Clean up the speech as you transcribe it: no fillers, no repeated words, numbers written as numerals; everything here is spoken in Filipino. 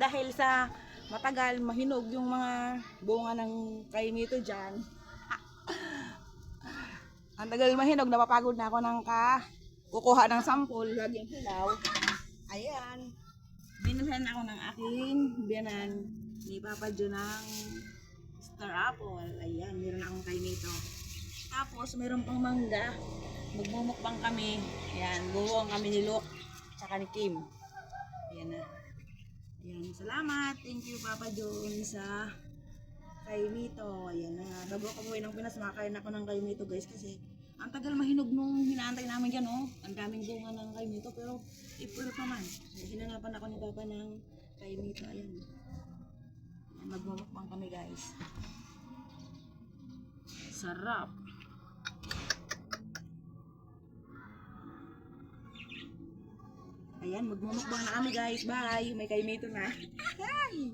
dahil sa matagal mahinog yung mga bunga ng kaimito dyan. Ang tagal mahinog, napapagod na ako ng kukuha ng sample, laging hilaw. Ayan. Binilhan ako ng aking biyanan ni Papa Jo ng star apple. Ayan, meron akong kaimito. Tapos, meron pang mangga. Magmumukbang kami. Ayan, buwang kami ni Luke, tsaka ni Kim. Ayan na. Ayan, salamat. Thank you, Papa John, sa kaimito. Ayan na. Bago ako buhay ng Pinas, makakain ako ng kaimito, guys, kasi ang tagal mahinog nung hinaantay namin dyan, oh. Ang daming bunga ng kaimito, pero ipulot naman. Hinanapan ako ni Papa ng kaimito. Ayan. Ayan, magmumukbang kami, guys. Sarap. Ayan, magmumukbang na kami, guys. Bye! May kaimito na. Hi!